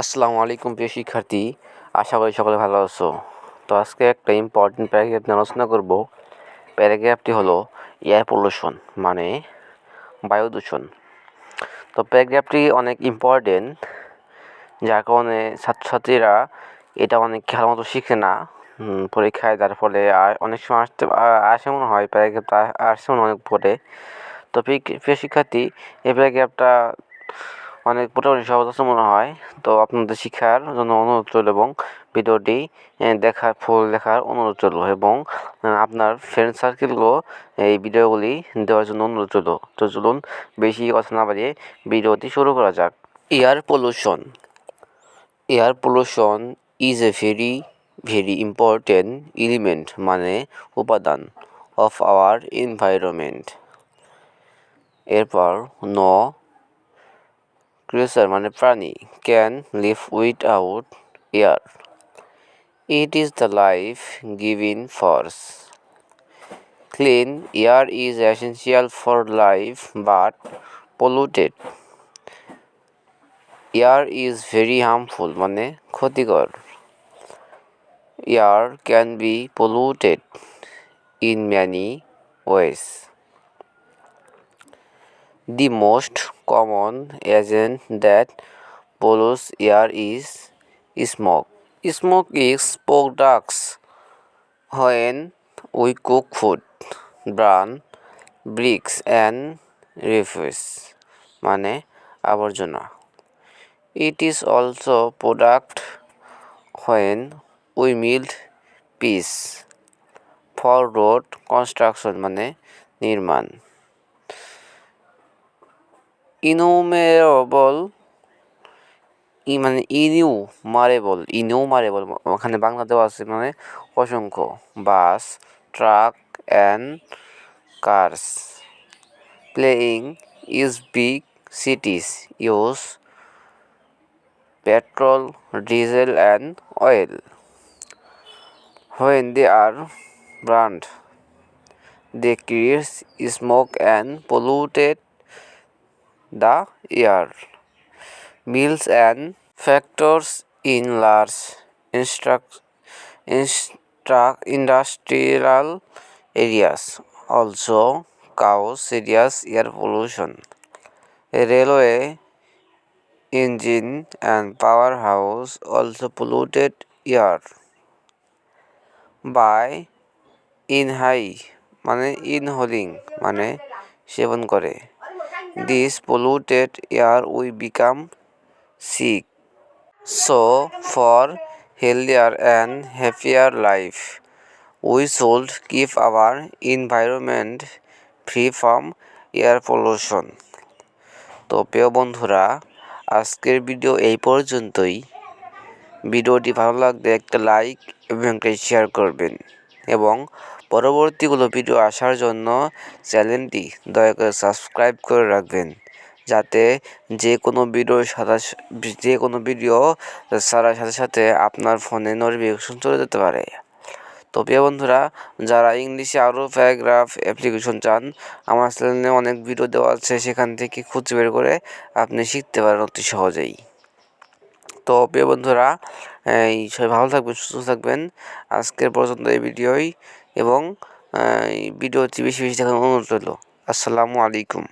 আসসালামু আলাইকুম প্রিয় শিক্ষার্থী, আশা করি সকলে ভালো আছো। তো আজকে একটা ইম্পর্টেন্ট প্যারাগ্রাফ নিয়ে আলোচনা করব। প্যারাগ্রাফটি হলো এয়ার পলিউশন মানে বায়ু দূষণ। তো প্যারাগ্রাফটি অনেক ইম্পর্টেন্ট, যার কারণে ছাত্রছাত্রীরা এটা অনেক খেলার মতো শিখে না পরীক্ষায়, যার ফলে অনেক সময় আসে মনে হয় প্যারাগ্রাফটা আসে অনেক পরে। তো প্রিয় শিক্ষার্থী, এই প্যারাগ্রাফটা অনেক মোটামুটি সহজ আছে মনে হয়। তো আপনাদের শিক্ষার জন্য অনুরোধ রইল এবং ভিডিওটি ফুল দেখার অনুরোধ রইল এবং আপনার ফ্রেন্ড সার্কেলগুলো এই ভিডিওগুলি দেওয়ার জন্য অনুরোধ রইল। তো চলুন বেশি কথা না বাড়িয়ে ভিডিওটি শুরু করা যাক। Air pollution. Air pollution is a very important element মানে উপাদান অফ আওয়ার এনভায়রনমেন্ট। এরপর creature মানে প্রাণী can live without air. It is the life-giving force. Clean air is essential for life, but polluted air is very harmful মানে ক্ষতিকর. Air can be polluted in many ways. The most common agent that pollutes air is smoke. Smoke is products when we cook food, burn bricks and refuse মানে আবর্জনা. It is also product when we melt piece for road construction মানে নির্মাণ. ইনুমেরেবল innumerable ওখানে বাংলা দেওয়া আছে মানে অসংখ্য. Bus, truck and cars playing is big cities use petrol, diesel and oil. When they are burned, they create smoke and polluted the air. Mills and factories in large industrial areas also cause serious air pollution. A railway engine and powerhouse also polluted air by inhaling মানে সেবন করে. This polluted air we become sick. So for healthier and happier life, we should keep our environment free from air pollution. তো প্রিয় বন্ধুরা, আজকের video এই পর্যন্তই. ভিডিওটি ভালো লাগলে একটা লাইক এবং একটা শেয়ার করবেন এবং পরবর্তীগুলো ভিডিও আসার জন্য চ্যানেলটি দয়া করে সাবস্ক্রাইব করে রাখবেন, যাতে যে কোনো ভিডিও ছাড়ার সাথে সাথে আপনার ফোনে নোটিফিকেশন চলে যেতে পারে. তো প্রিয় বন্ধুরা, যারা ইংলিশে আরও প্যারাগ্রাফ অ্যাপ্লিকেশন চান, আমার চ্যানেলে অনেক ভিডিও দেওয়া আছে, সেখান থেকে খুঁজে বের করে আপনি শিখতে পারেন অতি সহজেই. তো প্রিয় বন্ধুরা, এই সবাই ভালো থাকবেন, সুস্থ থাকবেন. আজকের পর্যন্ত এই ভিডিওই এবং ভিডিওটি বেশি বেশি দেখার অনুরোধ রইল. আসসালামু আলাইকুম.